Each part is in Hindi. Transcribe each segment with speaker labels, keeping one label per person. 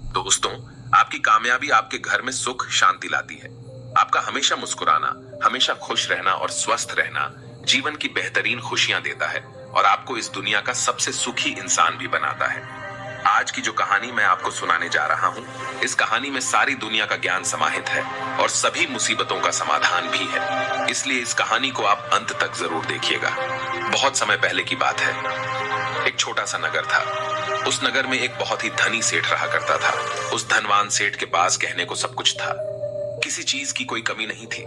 Speaker 1: दोस्तों, आपकी कामयाबी आपके घर में सुख शांति लाती है। आपका हमेशा मुस्कुराना, हमेशा खुश रहना और स्वस्थ रहना जीवन की बेहतरीन खुशियां देता है और आपको इस दुनिया का सबसे सुखी इंसान भी बनाता है। आज की जो कहानी मैं आपको सुनाने जा रहा हूं, इस कहानी में सारी दुनिया का ज्ञान समाहित है और सभी मुसीबतों का समाधान भी है। इसलिए इस कहानी को आप अंत तक जरूर देखिएगा। बहुत समय पहले की बात है। एक छोटा सा नगर था। उस नगर में एक बहुत ही धनी सेठ रहा करता था। उस धनवान सेठ के पास कहने को सब कुछ था, किसी चीज की कोई कमी नहीं थी।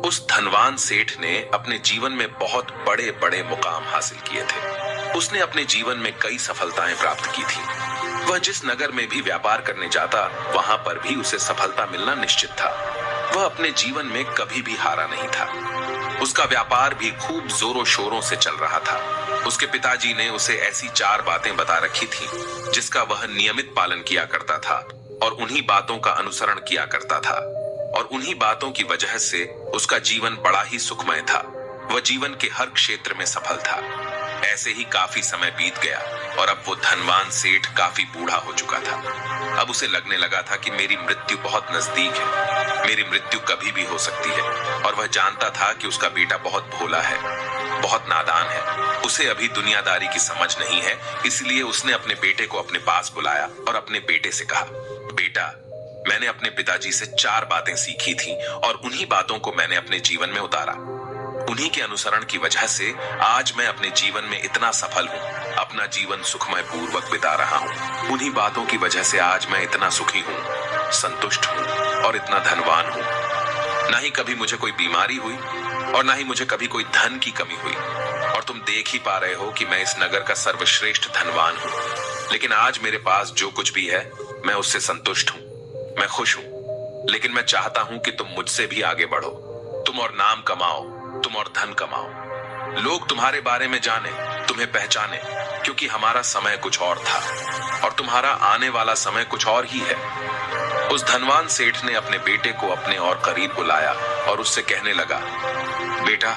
Speaker 1: उस धनवान सेठ ने अपने जीवन में बहुत बड़े बड़े मुकाम हासिल किए थे। उसने अपने जीवन में कई सफलताएं प्राप्त की थी। वह जिस नगर में भी व्यापार करने जाता, वहां पर भी उसे सफलता मिलना निश्चित था। वह अपने जीवन में कभी भी हारा नहीं था। उसका व्यापार भी खूब जोरों शोरों से चल रहा था। उसके पिताजी ने उसे ऐसी 4 बातें बता रखी थी जिसका वह नियमित पालन किया करता था और उन्हीं बातों का अनुसरण किया करता था, और उन्हीं बातों की वजह से उसका जीवन बड़ा ही सुखमय था। वह जीवन के हर क्षेत्र में सफल था। ऐसे ही काफी समय बीत गया और अब वो धनवान सेठ काफी बूढ़ा हो चुका था। अब उसे लगने लगा था कि मेरी मृत्यु बहुत नजदीक है, मेरी मृत्यु कभी भी हो सकती है। और वह जानता था कि उसका बेटा बहुत भोला है, बहुत नादान है, उसे अभी दुनियादारी की समझ नहीं है। इसलिए उसने अपने बेटे को अपने पास बुलाया और अपने बेटे से कहा, बेटा, मैंने अपने पिताजी से 4 बातें सीखी थी और उन्हीं बातों को मैंने अपने जीवन में उतारा। उन्हीं के अनुसरण की वजह से आज मैं अपने जीवन में इतना सफल हूँ, अपना जीवन सुखमय पूर्वक बिता रहा हूँ। उन्हीं बातों की वजह से आज मैं इतना सुखी हूँ, संतुष्ट हूँ और इतना धनवान हूँ। ना ही कभी मुझे कोई बीमारी हुई और ना ही मुझे कभी कोई धन की कमी हुई। और तुम देख ही पा रहे हो कि मैं इस नगर का सर्वश्रेष्ठ धनवान हूँ। लेकिन आज मेरे पास जो कुछ भी है, मैं उससे संतुष्ट हूँ, मैं खुश हूँ। लेकिन मैं चाहता हूँ कि तुम मुझसे भी आगे बढ़ो, तुम और नाम कमाओ, तुम और धन कमाओ, लोग तुम्हारे बारे में जाने, तुम्हें पहचाने, क्योंकि हमारा समय कुछ और था और तुम्हारा आने वाला समय कुछ और ही है। उस धनवान सेठ ने अपने बेटे को अपने और करीब बुलाया और उससे कहने लगा, बेटा,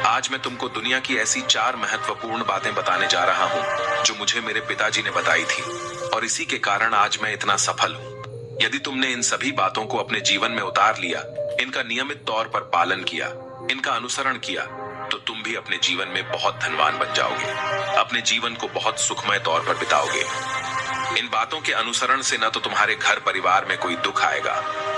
Speaker 1: आज मैं तुमको दुनिया की ऐसी 4 महत्वपूर्ण बातें बताने जा रहा हूं जो मुझे मेरे पिताजी ने बताई थी, और इसी के कारण आज मैं इतना सफल हूं। यदि तुमने इन सभी बातों को अपने जीवन में उतार लिया, इनका नियमित तौर पर पालन किया, इनका अनुसरण किया, तो तुम भी अपने जीवन में बहुत धनवान बन जाओगे, अपने जीवन को बहुत सुखमय तौर पर बिताओगे। इन बातों के अनुसरण से न तो तुम्हारे घर परिवार में कोई दुख आएगा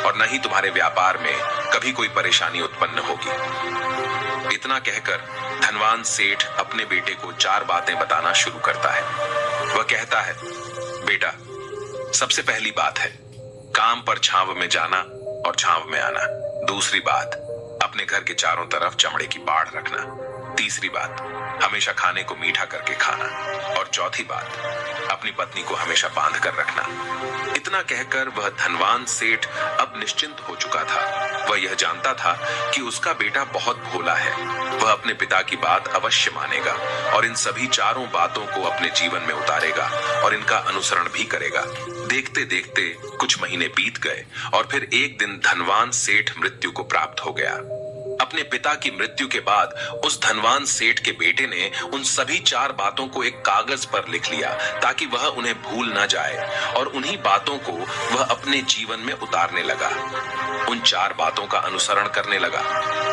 Speaker 1: और न ही तुम्हारे व्यापार में कभी कोई परेशानी उत्पन्न होगी। इतना कहकर धनवान सेठ अपने बेटे को 4 बातें बताना शुरू करता है। वह कहता है, बेटा, सबसे पहली बात है काम पर छांव में जाना और छांव में आना। दूसरी बात, अपने घर के चारों तरफ चमड़े की बाड़ रखना। तीसरी बात, हमेशा खाने को मीठा करके खाना। और चौथी बात, अपनी पत्नी को हमेशा बांध कर रखना। इतना कहकर वह धनवान सेठ अब निश्चिंत हो चुका था। वह यह जानता था कि उसका बेटा बहुत भोला है। वह अपने पिता की बात अवश्य मानेगा और इन सभी 4 बातों को अपने जीवन में उतारेगा और इनका अनुसरण भी करेगा। देखते देखते कुछ महीने बीत गए और फिर एक दिन धनवान सेठ मृत्यु को प्राप्त हो गया। अपने पिता की मृत्यु के बाद उस धनवान सेठ के बेटे ने उन सभी 4 बातों को एक कागज पर लिख लिया ताकि वह उन्हें भूल न जाए, और उन्हीं बातों को वह अपने जीवन में उतारने लगा। उन 4 बातों का अनुसरण करने लगा।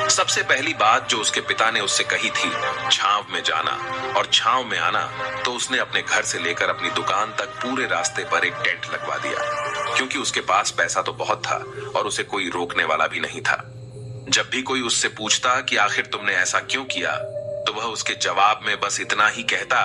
Speaker 1: सबसे पहली बात जो उसके पिता ने उससे कही थी, छांव में जाना और छांव में आना, तो उसने अपने घर से लेकर अपनी दुकान तक पूरे रास्ते पर एक टेंट लगवा दिया, क्योंकि उसके पास पैसा तो बहुत था और उसे कोई रोकने वाला भी नहीं था। जब भी कोई उससे पूछता कि आखिर तुमने ऐसा क्यों किया, तो वह उसके जवाब में बस इतना ही कहता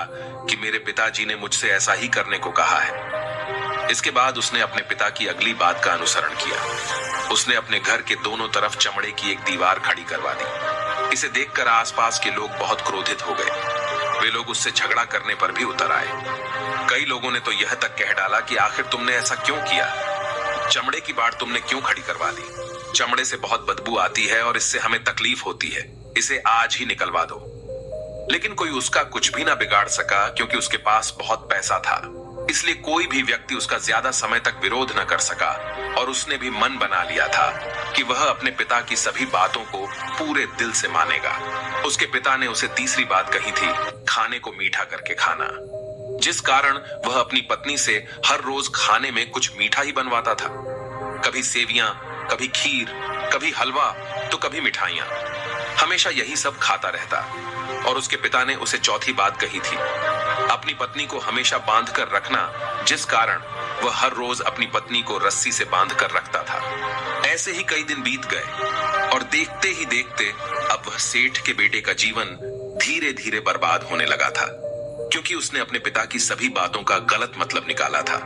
Speaker 1: कि मेरे पिताजी ने मुझसे ऐसा ही करने को कहा है। इसके बाद उसने अपने पिता की अगली बात का अनुसरण किया। उसने अपने घर के दोनों तरफ चमड़े की एक दीवार खड़ी करवा दी। इसे देखकर आसपास के लोग बहुत क्रोधित हो गए। वे लोग उससे झगड़ा करने पर भी उतर आए। कई लोगों ने तो यह तक कह डाला कि आखिर तुमने ऐसा क्यों किया, चमड़े की बाड़ तुमने क्यों खड़ी करवा दी, चमड़े से बहुत बदबू आती है और इससे हमें तकलीफ होती है, इसे आज ही निकलवा दो। लेकिन कोई उसका कुछ भी ना बिगाड़ सका, क्योंकि उसके पास बहुत पैसा था। इसलिए कोई भी व्यक्ति उसका ज्यादा समय तक विरोध न कर सका, और उसने भी मन बना लिया था कि वह अपने पिता की सभी बातों को पूरे दिल से मानेगा। उसके पिता ने उसे तीसरी बात कही थी, खाने को मीठा करके खाना। जिस कारण वह अपनी पत्नी से हर रोज खाने में कुछ मीठा ही बनवाता था। कभी सेवियां, कभी खीर, कभी हलवा तो कभी मिठाइयां। हमेशा यही सब खाता रहता। और उसके पिता ने उसे चौथी बात कही थी, अपनी पत्नी को हमेशा बांध कर रखना, जिस कारण वह हर रोज अपनी पत्नी को रस्सी से बांध कर रखता था। ऐसे ही कई दिन बीत गए और देखते ही देखते अब वह सेठ के बेटे का जीवन धीरे धीरे बर्बाद होने लगा था, क्योंकि उसने अपने पिता की सभी बातों का गलत मतलब निकाला था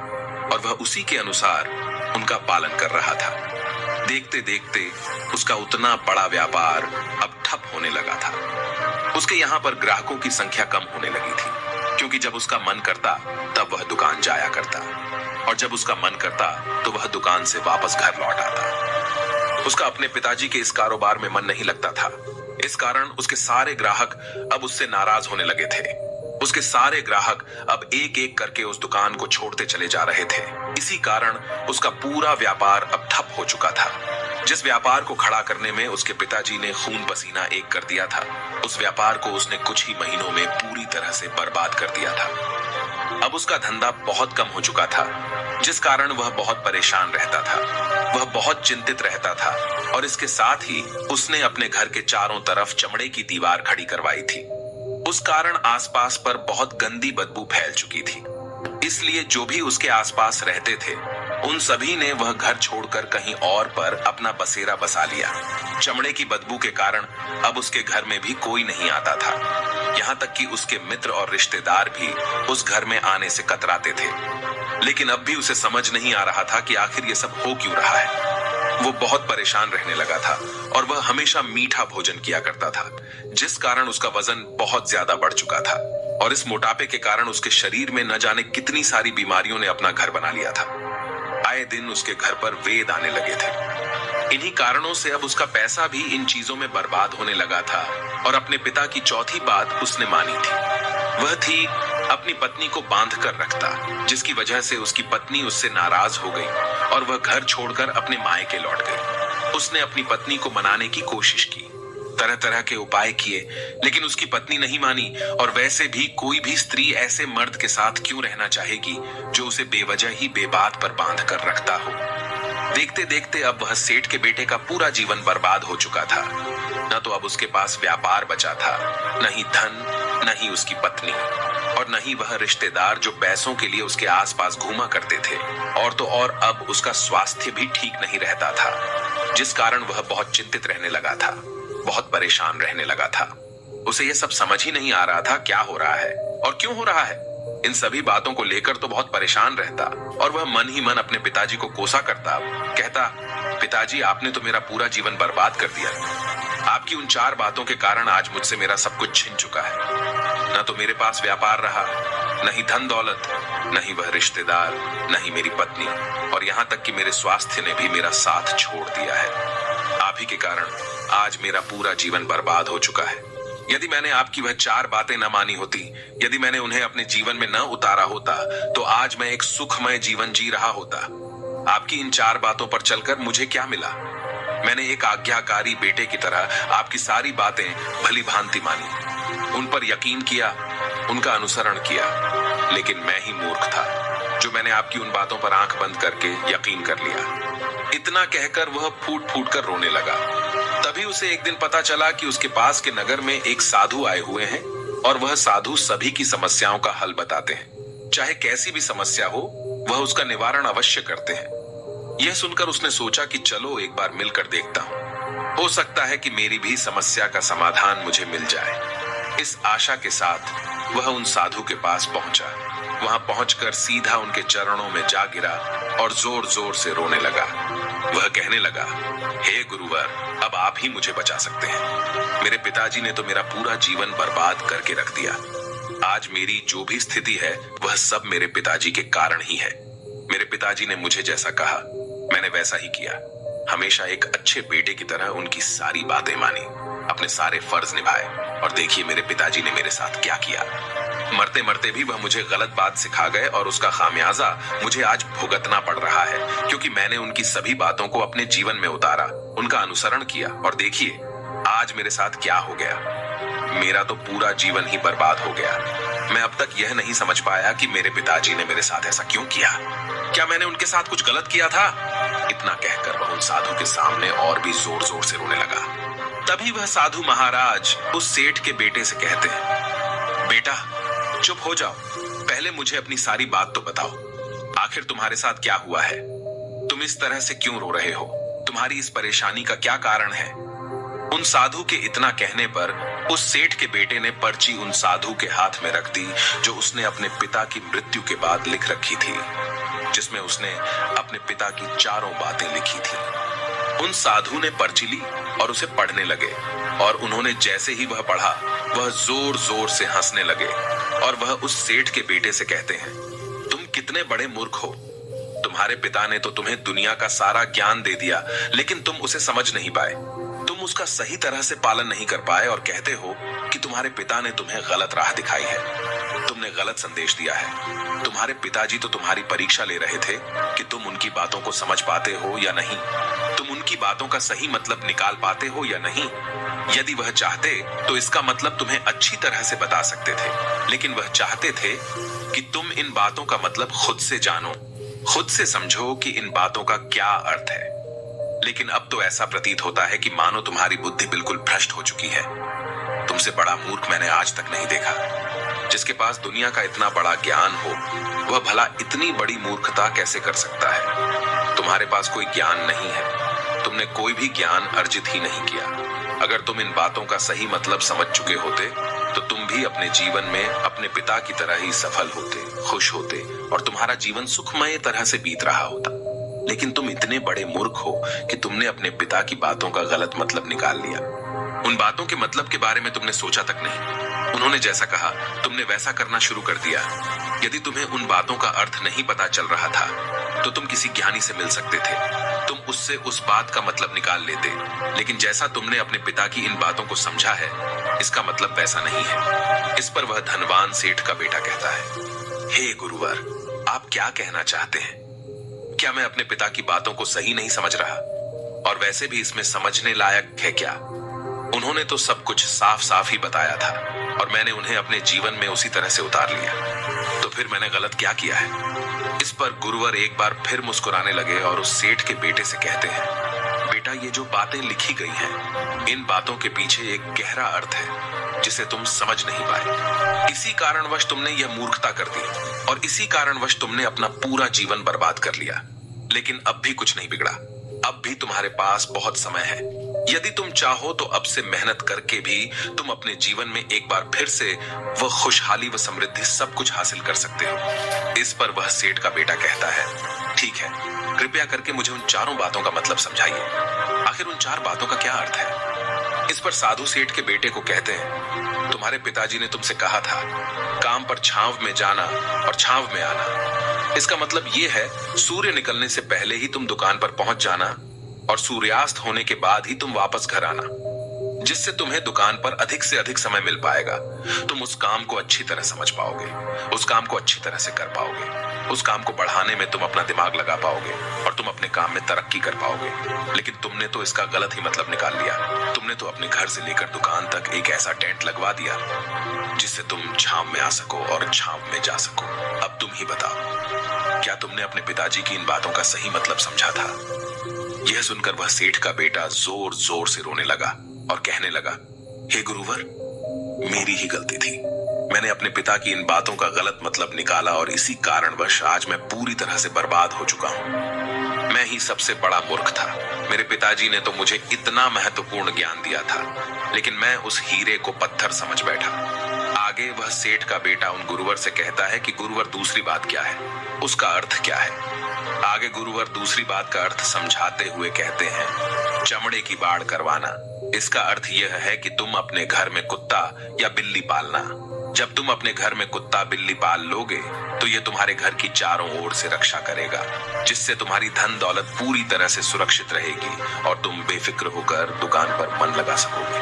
Speaker 1: और वह उसी के अनुसार उनका पालन कर रहा था। देखते देखते उसका उतना बड़ा व्यापार अब ठप होने लगा था। उसके यहाँ पर ग्राहकों की संख्या कम होने लगी थी, क्योंकि जब उसका मन करता तब वह दुकान जाया करता और जब उसका मन करता तो वह दुकान से वापस घर लौट आता। उसका अपने पिताजी के इस कारोबार में मन नहीं लगता था। इस कारण उसके सारे ग्राहक अब उससे नाराज होने लगे थे। उसके सारे ग्राहक अब एक एक करके उस दुकान को छोड़ते चले जा रहे थे। इसी कारण उसका पूरा व्यापार अब ठप हो चुका था। जिस व्यापार को खड़ा करने में उसके पिताजी ने खून पसीना एक कर दिया था, उस व्यापार को उसने कुछ ही महीनों में पूरी तरह से बर्बाद कर दिया था। अब उसका धंधा बहुत कम हो चुका था, जिस कारण वह बहुत परेशान रहता था। वह बहुत चिंतित रहता था और इसके साथ ही उसने अपने घर के चारों तरफ चमड़े की दीवार खड़ी करवाई थी। उस कारण आसपास पर बहुत गंदी बदबू फैल चुकी थी। इसलिए जो भी उसके आसपास रहते थे उन सभी ने वह घर छोड़कर कहीं और पर अपना बसेरा बसा लिया। चमड़े की बदबू के कारण अब उसके घर में भी कोई नहीं आता था। यहाँ तक कि उसके मित्र और रिश्तेदार भी उस घर में आने से कतराते थे। लेकिन अब भी उसे समझ नहीं आ रहा था कि आखिर ये सब हो क्यों रहा है। वो बहुत परेशान रहने लगा था और वह हमेशा मीठा भोजन किया करता था, जिस कारण उसका वजन बहुत ज्यादा बढ़ चुका था और इस मोटापे के कारण उसके शरीर में न जाने कितनी सारी बीमारियों ने अपना घर बना लिया था। आए दिन उसके घर पर वेद आने लगे थे। इन्हीं कारणों से अब उसका पैसा भी इन चीजों में बर्बाद होने लगा था और अपने पिता की चौथी बात उसने मानी थी। वह थी अपनी पत्नी को बांध कर रखता, जिसकी वजह से उसकी पत्नी उससे नाराज हो गई और वह घर छोड़कर अपने मायके लौट गई। उसने अपनी पत्नी को मनाने की कोशिश की, तरह तरह के उपाय किए, लेकिन उसकी पत्नी नहीं मानी। और वैसे भी कोई भी स्त्री ऐसे मर्द के साथ क्यों रहना चाहेगी जो उसे बेवजह ही बेबात पर बांध कर रखता हो। देखते देखते अब वह सेठ के बेटे का पूरा जीवन बर्बाद हो चुका था। न तो अब उसके पास व्यापार बचा था, न ही धन, न ही उसकी पत्नी और न ही वह रिश्तेदार जो पैसों के लिए उसके आसपास घूमा करते थे। और तो और अब उसका स्वास्थ्य भी ठीक नहीं रहता था, जिस कारण वह बहुत चिंतित रहने लगा था, बहुत परेशान रहने लगा था। उसे यह सब समझ ही नहीं आ रहा था क्या हो रहा है और क्यों हो रहा है। इन सभी बातों को लेकर तो बहुत परेशान रहता और वह मन ही मन अपने पिताजी को कोसा करता, कहता, पिताजी आपने तो मेरा पूरा जीवन बर्बाद कर दिया। आपकी उन 4 बातों के कारण आज मुझसे मेरा सब कुछ छिन चुका है। न तो मेरे पास व्यापार रहा, न ही धन दौलत, न ही वह रिश्तेदार, न ही मेरी पत्नी और यहाँ तक कि मेरे स्वास्थ्य ने भी मेरा साथ छोड़ दिया है। आप ही के कारण आज मेरा पूरा जीवन बर्बाद हो चुका है। यदि मैंने आपकी वह 4 बातें न मानी होती, यदि मैंने उन्हें अपने जीवन में न उतारा होता, तो आज मैं एक सुखमय जीवन जी रहा होता। आपकी इन 4 बातों पर चलकर मुझे क्या मिला? मैंने एक आज्ञाकारी बेटे की तरह आपकी सारी बातें भली भांति मानी, उन पर यकीन किया, उनका अनुसरण किया। लेकिन मैं ही मूर्ख था जो मैंने आपकी उन बातों पर आंख बंद करके यकीन कर लिया। इतना कहकर वह फूट फूट कर रोने लगा। तभी उसे एक दिन पता चला कि उसके पास के नगर में एक साधु आए हुए हैं और वह साधु सभी की समस्याओं का हल बताते हैं। चाहे कैसी भी समस्या हो, वह उसका निवारण अवश्य करते हैं। यह सुनकर उसने सोचा कि चलो एक बार मिलकर देखता हूं, हो सकता है कि मेरी भी समस्या का समाधान मुझे मिल जाए। इस आशा के साथ वह उन साधु के पास पहुंचा। वहां पहुंचकर सीधा उनके चरणों में जा गिरा और जोर जोर से रोने लगा। वह कहने लगा, हे गुरुवर, अब आप ही मुझे बचा सकते हैं। मेरे पिताजी ने तो मेरा पूरा जीवन बर्बाद करके रख दिया। आज मेरी जो भी स्थिति है वह सब मेरे पिताजी के कारण ही है। मेरे पिताजी ने मुझे जैसा कहा मैंने वैसा ही किया। हमेशा एक अच्छे बेटे की तरह उनकी सारी बातें मानी, अपने सारे फर्ज निभाए और देखिए मेरे पिताजी ने मेरे साथ क्या किया। मरते मरते भी वह मुझे गलत बात सिखा गए और उसका खामियाजा मुझे आज भुगतना पड़ रहा है, क्योंकि मैंने उनकी सभी बातों को अपने जीवन में उतारा, उनका अनुसरण किया और देखिए आज मेरे साथ क्या हो गया। मेरा तो पूरा जीवन ही बर्बाद हो गया। मैं अब तक यह नहीं समझ पाया कि मेरे पिताजी ने मेरे साथ ऐसा क्यों किया। क्या मैंने उनके साथ कुछ गलत किया था? इतना कहकर वह उन साधु के सामने और भी जोर जोर से रोने लगा। तभी वह साधु महाराज उस सेठ के बेटे से कहते हैं, बेटा चुप हो जाओ, पहले मुझे अपनी सारी बात तो बताओ। आखिर तुम्हारे साथ क्या हुआ है? तुम इस तरह से क्यों रो रहे हो? तुम्हारी इस परेशानी का क्या कारण है? उन साधु के इतना कहने पर उस सेठ के बेटे ने पर्ची उन साधु के हाथ में रख दी जो उसने अपने पिता की मृत्यु के बाद लिख रखी थी, जिसमें उसने अपने पिता की चारों बातें लिखी थी। उन साधु ने पर्ची ली और उसे पढ़ने लगे, और उन्होंने जैसे ही वह पढ़ा वह जोर जोर से हंसने लगे, और वह उस सेठ के बेटे से कहते हैं, तुम कितने बड़े मूर्ख हो। तुम्हारे पिता ने तो तुम्हें दुनिया का सारा ज्ञान दे दिया, लेकिन तुम उसे समझ नहीं पाए। तुम उसका सही तरह से पालन नहीं कर पाए और कहते हो कि तुम्हारे पिता ने तुम्हें गलत राह दिखाई है, तुमने गलत संदेश दिया है। तुम्हारे पिताजी तो तुम्हारी परीक्षा ले रहे थे कि तुम उनकी बातों को समझ पाते हो या नहीं, तुम उनकी बातों का सही मतलब निकाल पाते हो या नहीं। यदि वह चाहते तो इसका मतलब तुम्हें अच्छी तरह से बता सकते थे, लेकिन वह चाहते थे कि तुम इन बातों का मतलब खुद से जानो, खुद से समझो कि इन बातों का क्या अर्थ है। लेकिन अब तो ऐसा प्रतीत होता है कि मानो तुम्हारी बुद्धि बिल्कुल भ्रष्ट हो चुकी है। तुमसे बड़ा मूर्ख मैंने आज तक नहीं देखा। जिसके पास दुनिया का इतना बड़ा ज्ञान हो, वह भला इतनी बड़ी मूर्खता कैसे कर सकता है? तुम्हारे पास कोई ज्ञान नहीं है, तुमने कोई भी ज्ञान अर्जित ही नहीं किया। अगर तुम इन बातों का सही मतलब समझ चुके होते तो तुम भी अपने जीवन में अपने पिता की तरह ही सफल होते, खुश होते, और तुम्हारा जीवन सुखमय तरह से बीत रहा होता। लेकिन तुम इतने बड़े मूर्ख हो कि तुमने अपने पिता की बातों का गलत मतलब निकाल लिया। उन बातों के मतलब के बारे में तुमने सोचा तक नहीं। उन्होंने जैसा कहा तुमने वैसा करना शुरू कर दिया। यदि तुम्हें उन बातों का अर्थ नहीं पता चल रहा था तो तुम किसी ज्ञानी से मिल सकते थे, तुम उससे उस बात का मतलब निकाल लेते। लेकिन जैसा तुमने अपने पिता की इन बातों को समझा है, इसका मतलब वैसा नहीं है। इस पर वह धनवान सेठ का बेटा कहता है, हे गुरुवर, आप क्या कहना चाहते हैं? क्या मैं अपने पिता की बातों को सही नहीं समझ रहा? और वैसे भी इसमें समझने लायक है क्या? उन्होंने तो सब कुछ साफ साफ ही बताया था और मैंने उन्हें अपने जीवन में उसी तरह से उतार लिया। तो फिर मैंने गलत क्या किया है? इस पर गुरुवर एक बार फिर मुस्कुराने लगे और उस सेठ के बेटे से कहते हैं, बेटा ये जो बातें लिखी गई हैं, इन बातों के पीछे एक गहरा अर्थ है जिसे तुम समझ नहीं पाए। इसी कारणवश तुमने यह मूर्खता कर दी और इसी कारणवश तुमने अपना पूरा जीवन बर्बाद कर लिया। लेकिन अब भी कुछ नहीं बिगड़ा, अब भी तुम्हारे पास बहुत समय है। यदि तुम चाहो तो अब से मेहनत करके भी तुम अपने जीवन में एक बार फिर से वह खुशहाली व समृद्धि सब कुछ हासिल कर सकते हो। इस पर वह सेठ का बेटा कहता है, ठीक है, कृपया करके मुझे उन चारों बातों का मतलब समझाइए। आखिर उन चार बातों का क्या अर्थ है? इस पर साधु सेठ के बेटे को कहते हैं, तुम्हारे पिताजी ने तुमसे कहा था काम पर छांव में जाना और छांव में आना। इसका मतलब ये है सूर्य निकलने से पहले ही तुम दुकान पर पहुंच जाना और सूर्यास्त होने के बाद ही तुम वापस घर आना, जिससे तुम्हें दुकान पर अधिक से अधिक समय मिल पाएगा। तुम उस काम को अच्छी तरह समझ पाओगे, उस काम को अच्छी तरह से कर पाओगे, उस काम को बढ़ाने में तुम अपना दिमाग लगा पाओगे और तुम अपने काम में तरक्की कर पाओगे। लेकिन तुमने तो इसका गलत ही मतलब निकाल लिया। तुमने तो अपने घर से लेकर दुकान तक एक ऐसा टेंट लगवा दिया जिससे तुम छांव में आ सको और छांव में जा सको। अब तुम ही बताओ, क्या तुमने अपने पिताजी की इन बातों का सही मतलब समझा था? यह सुनकर वह सेठ का बेटा जोर जोर से रोने लगा और कहने लगा, हे गुरुवर, मेरी ही गलती थी। मैंने अपने पिता की इन बातों का गलत मतलब निकाला और इसी कारणवश आज मैं पूरी तरह से बर्बाद हो चुका हूँ। मैं ही सबसे बड़ा मूर्ख था। मेरे पिताजी ने तो मुझे इतना महत्वपूर्ण ज्ञान दिया था, लेकिन मैं उस हीरे को पत्थर समझ बैठा। आगे वह सेठ का बेटा उन गुरुवर से कहता है कि गुरुवर दूसरी बात क्या है, उसका अर्थ क्या है? आगे गुरुवर दूसरी बात का अर्थ समझाते हुए कहते हैं, चमड़े की बाड़ करवाना। इसका अर्थ यह है कि तुम अपने घर में कुत्ता या बिल्ली पालना। जब तुम अपने घर में कुत्ता बिल्ली पाल लोगे तो ये तुम्हारे घर की चारों ओर से रक्षा करेगा, जिससे तुम्हारी धन दौलत पूरी तरह से सुरक्षित रहेगी और तुम बेफिक्र होकर दुकान पर मन लगा सकोगे,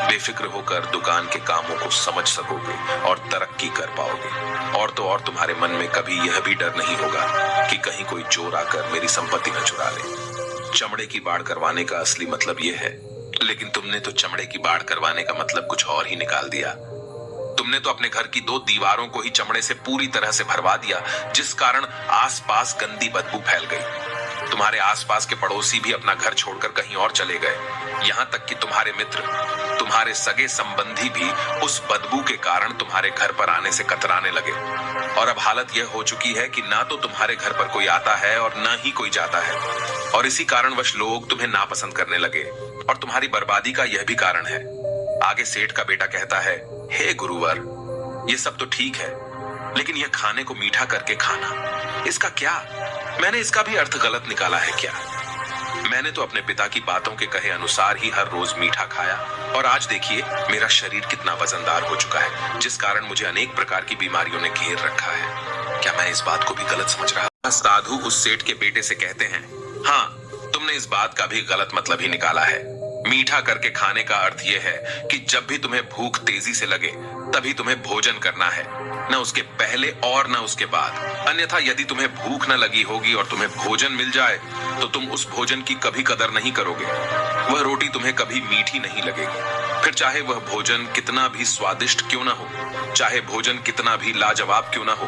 Speaker 1: बेफिक्र होकर दुकान के कामों को समझ सकोगे और तरक्की कर पाओगे। और तो और तुम्हारे मन में कभी यह भी डर नहीं होगा कि कहीं कोई चोर आकर मेरी संपत्ति न चुरा ले। चमड़े की बाड़ करवाने का असली मतलब यह है, लेकिन तुमने तो चमड़े की बाड़ करवाने का मतलब कुछ और ही निकाल दिया। तुमने तुमने तो अपने घर की 2 दीवारों को ही चमड़े से पूरी तरह से भरवा दिया, जिस कारण आसपास गंदी बदबू फैल गई। तुम्हारे आसपास के पड़ोसी भी अपना घर छोड़कर कहीं और चले गए। यहाँ तक कि तुम्हारे मित्र, तुम्हारे सगे संबंधी भी उस बदबू के कारण तुम्हारे घर पर आने से कतराने लगे। और अब हालत यह हो चुकी है कि ना तो तुम्हारे घर पर कोई आता है और ना ही कोई जाता है। और इसी कारणवश लोग तुम्हें नापसंद करने लगे। और तुम्हारी बर्बादी का यह भी कारण है। आगे सेठ का बेटा कहता है, हे गुरुवर, ये सब तो ठीक है, लेकिन यह खाने को मीठा करके खाना, इसका क्या? मैंने इसका भी अर्थ गलत निकाला है क्या? मैंने तो अपने पिता की बातों के कहे अनुसार ही हर रोज मीठा खाया, और आज देखिए मेरा शरीर कितना वजनदार हो चुका है, जिस कारण मुझे अनेक प्रकार की बीमारियों ने घेर रखा है। क्या मैं इस बात को भी गलत समझ रहा? साधु उस सेठ के बेटे से कहते हैं, हाँ, तुमने इस बात का भी गलत मतलब ही निकाला है। मीठा करके खाने का अर्थ यह है कि जब भी तुम्हें भूख तेजी से लगे तभी तुम्हें भोजन करना है, न उसके पहले और न उसके बाद। अन्यथा यदि तुम्हें भूख न लगी होगी और तुम्हें भोजन मिल जाए तो तुम उस भोजन की कभी कदर नहीं करोगे। वह रोटी तुम्हें कभी मीठी नहीं लगेगी, फिर चाहे वह भोजन कितना भी स्वादिष्ट क्यों ना हो, चाहे भोजन कितना भी लाजवाब क्यों ना हो,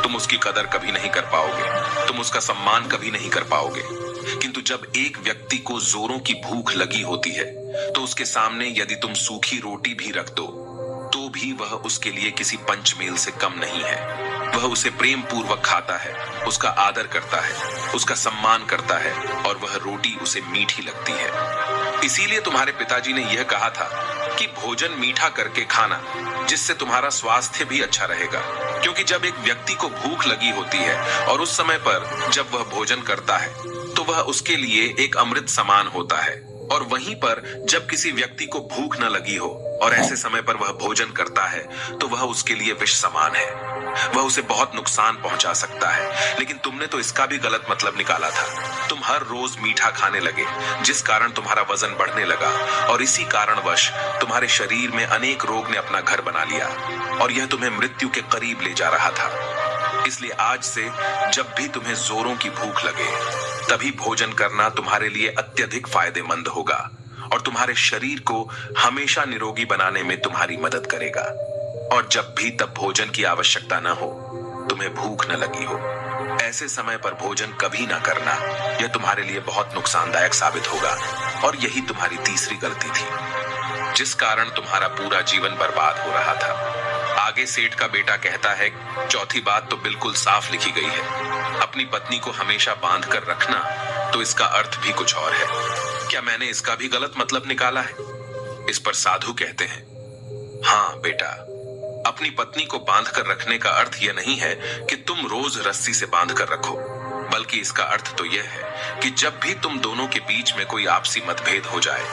Speaker 1: तुम उसकी कदर कभी नहीं कर पाओगे, तुम उसका सम्मान कभी नहीं कर पाओगे। किंतु जब एक व्यक्ति को जोरों की भूख लगी होती है तो उसके सामने यदि तुम सूखी रोटी भी रख दो तो भी वह उसके लिए किसी पंचमेल से कम नहीं है। वह उसे प्रेम पूर्वक खाता है, उसका आदर करता है, उसका सम्मान करता है, और वह रोटी उसे मीठी लगती है। इसीलिए तुम्हारे पिताजी ने यह कहा था कि भोजन मीठा करके खाना, जिससे तुम्हारा स्वास्थ्य भी अच्छा रहेगा। क्योंकि जब एक व्यक्ति को भूख लगी होती है और उस समय पर जब वह भोजन करता है तो वह उसके लिए एक अमृत समान होता है, और वहीं पर जब किसी व्यक्ति को भूख न लगी हो और ऐसे समय पर वह भोजन करता है तो वह उसके लिए विष समान है, वह उसे बहुत नुकसान पहुंचा सकता है। लेकिन तुमने तो इसका भी गलत मतलब निकाला था। तुम हर रोज मीठा खाने लगे, जिस कारण तुम्हारा वजन बढ़ने लगा, और इसी कारणवश तुम्हारे शरीर में अनेक रोग ने अपना घर बना लिया और यह तुम्हें मृत्यु के करीब ले जा रहा था। इसलिए आज से जब भी तुम्हें जोरों की भूख लगे तभी भोजन करना तुम्हारे लिए अत्यधिक फायदेमंद होगा और तुम्हारे शरीर को हमेशा निरोगी बनाने में तुम्हारी मदद करेगा। और जब भी तब भोजन की आवश्यकता न हो, तुम्हें भूख न लगी हो, ऐसे समय पर भोजन कभी ना करना। यह तुम्हारे लिए बहुत नुकसानदायक साबित होगा। और यही तुम्हारी तीसरी गलती थी, जिस कारण तुम्हारा पूरा जीवन बर्बाद हो रहा था। आगे सेठ का बेटा कहता है, चौथी बात तो बिल्कुल साफ लिखी गई है, अपनी पत्नी को हमेशा बांध कर रखना। तो इसका अर्थ भी कुछ और है। क्या मैंने इसका भी गलत मतलब निकाला है? इस पर साधु कहते हैं, हाँ बेटा, अपनी पत्नी को बांध कर रखने का अर्थ यह नहीं है कि तुम रोज रस्सी से बांध कर रखो, बल्कि इसका अर्थ तो यह है कि जब भी तुम दोनों के बीच में कोई आपसी मतभेद हो जाए,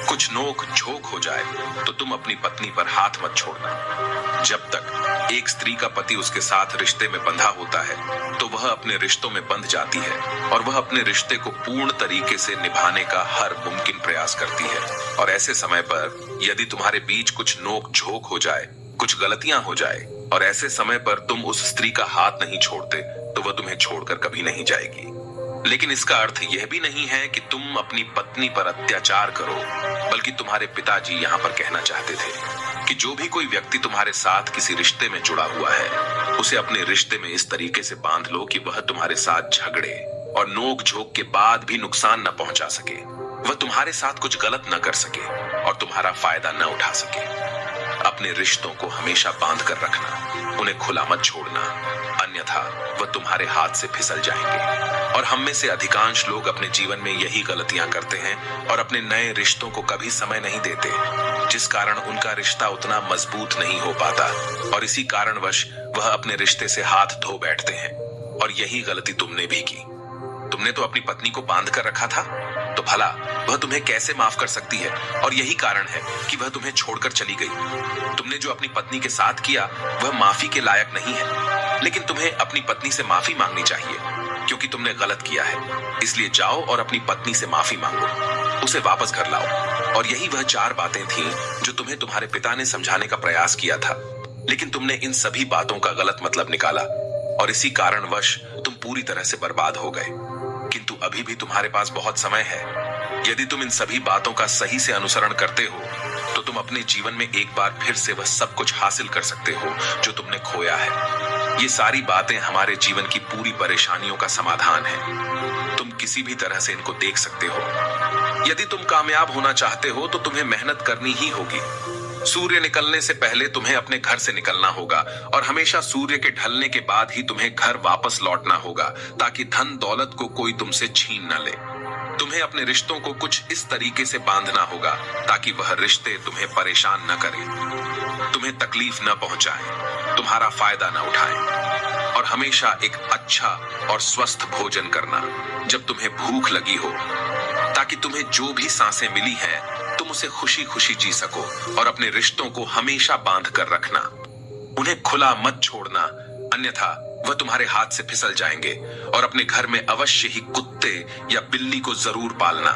Speaker 1: कुछ नोक झोंक हो जाए, तो तुम अपनी पत्नी पर हाथ मत छोड़ना। जब तक एक स्त्री का पति उसके साथ रिश्ते में बंधा होता है तो वह अपने रिश्तों में बंध जाती है और वह अपने रिश्ते को पूर्ण तरीके से निभाने का हर मुमकिन प्रयास करती है। और ऐसे समय पर यदि तुम्हारे बीच कुछ नोक झोंक हो जाए, कुछ गलतियां हो जाए, और ऐसे समय पर तुम उस स्त्री का हाथ नहीं छोड़ते, तो वह तुम्हें छोड़कर कभी नहीं जाएगी। लेकिन इसका अर्थ यह भी नहीं है कि तुम अपनी पत्नी पर अत्याचार करो, बल्कि तुम्हारे पिताजी यहाँ पर कहना चाहते थे कि जो भी कोई व्यक्ति तुम्हारे साथ किसी रिश्ते में जुड़ा हुआ है, उसे अपने रिश्ते में इस तरीके से बांध लो कि वह तुम्हारे साथ झगड़े और नोक झोंक के बाद भी नुकसान न पहुंचा सके, वह तुम्हारे साथ कुछ गलत न कर सके और तुम्हारा फायदा न उठा सके। अपने रिश्तों को हमेशा बांध कर रखना, उन्हें खुला मत छोड़ना, अन्यथा वह तुम्हारे हाथ से फिसल जाएंगे। और हम में से अधिकांश लोग अपने जीवन में यही गलतियां करते हैं और अपने नए रिश्तों को कभी समय नहीं देते, जिस कारण उनका रिश्ता उतना मजबूत नहीं हो पाता और इसी कारणवश वह अपने रिश्ते से हाथ धो बैठते हैं। और यही गलती तुमने भी की। तुमने तो अपनी पत्नी को बांध कर रखा था, तो भला वह तुम्हें कैसे माफ कर सकती है? और यही कारण है कि वह तुम्हें छोड़कर चली गई। तुमने जो अपनी पत्नी के साथ किया वह माफी के लायक नहीं है, लेकिन तुम्हें अपनी पत्नी से माफी मांगनी चाहिए, क्योंकि तुमने गलत किया है। इसलिए जाओ और अपनी पत्नी से माफी मांगो, उसे वापस घर लाओ। और यही वह 4 बातें थीं जो तुम्हें तुम्हारे पिता ने समझाने का प्रयास किया था, लेकिन तुमने इन सभी बातों का गलत मतलब निकाला और इसी कारणवश तुम पूरी तरह से बर्बाद हो गए। किंतु अभी भी तुम्हारे पास बहुत समय है। यदि तुम इन सभी बातों का सही से अनुसरण करते हो तो तुम अपने जीवन में एक बार फिर से वह सब कुछ हासिल कर सकते हो जो तुमने खोया है। ये सारी बातें हमारे जीवन की पूरी परेशानियों का समाधान है। तुम किसी भी तरह से इनको देख सकते हो। यदि तुम कामयाब होना चाहते हो तो तुम्हें मेहनत करनी ही होगी। सूर्य निकलने से पहले तुम्हें अपने घर से निकलना होगा और हमेशा सूर्य के ढलने के बाद ही तुम्हें घर वापस लौटना होगा, ताकि धन दौलत को कोई तुमसे छीन न ले। तुम्हें अपने रिश्तों को कुछ इस तरीके से बांधना होगा ताकि वह रिश्ते तुम्हें परेशान न करें, तुम्हें तकलीफ न पहुंचाएं, तुम्हारा फायदा न उठाएं। और हमेशा एक अच्छा और स्वस्थ भोजन करना जब तुम्हें भूख लगी हो, ताकि तुम्हें जो भी सांसें मिली हैं तुम उसे खुशी खुशी जी सको। और अपने रिश्तों को हमेशा बांध कर रखना, उन्हें खुला मत छोड़ना, अन्यथा वह तुम्हारे हाथ से फिसल जाएंगे। और अपने घर में अवश्य ही कुत्ते या बिल्ली को जरूर पालना,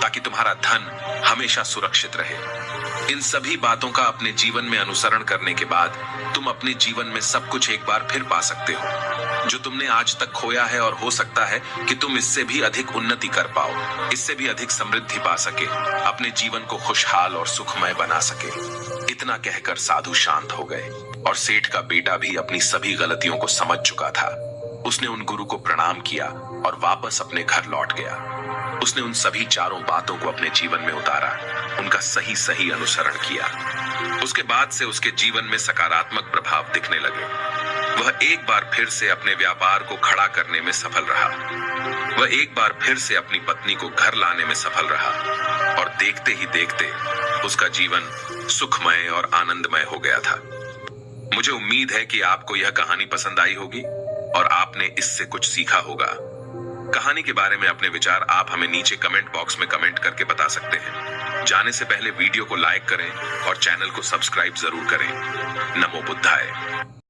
Speaker 1: ताकि तुम्हारा धन हमेशा सुरक्षित रहे। इन सभी बातों का अपने जीवन में अनुसरण करने के बाद तुम अपने जीवन में सब कुछ एक बार फिर पा सकते हो जो तुमने आज तक खोया है। और हो सकता है कि तुम इससे भी अधिक उन्नति कर पाओ, इससे भी अधिक समृद्धि पा सके, अपने जीवन को खुशहाल और सुखमय बना सके। इतना कहकर साधु शांत हो गए और सेठ का बेटा भी अपनी सभी गलतियों को समझ चुका था। उसने उन गुरु को प्रणाम किया और वापस अपने घर लौट गया। उसने उन सभी चारों बातों को अपने जीवन में उतारा, उनका सही सही अनुसरण किया। उसके बाद से उसके जीवन में सकारात्मक प्रभाव दिखने लगे। वह एक बार फिर से अपने व्यापार को खड़ा करने में सफल रहा। वह एक बार फिर से अपनी पत्नी को घर लाने में सफल रहा। और देखते ही देखते उसका जीवन सुखमय और आनंदमय हो गया था। मुझे उम्मीद है कि आपको यह कहानी पसंद आई होगी और आपने इससे कुछ सीखा होगा। कहानी के बारे में अपने विचार आप हमें नीचे कमेंट बॉक्स में कमेंट करके बता सकते हैं। जाने से पहले वीडियो को लाइक करें और चैनल को सब्सक्राइब जरूर करें। नमो बुद्धाय।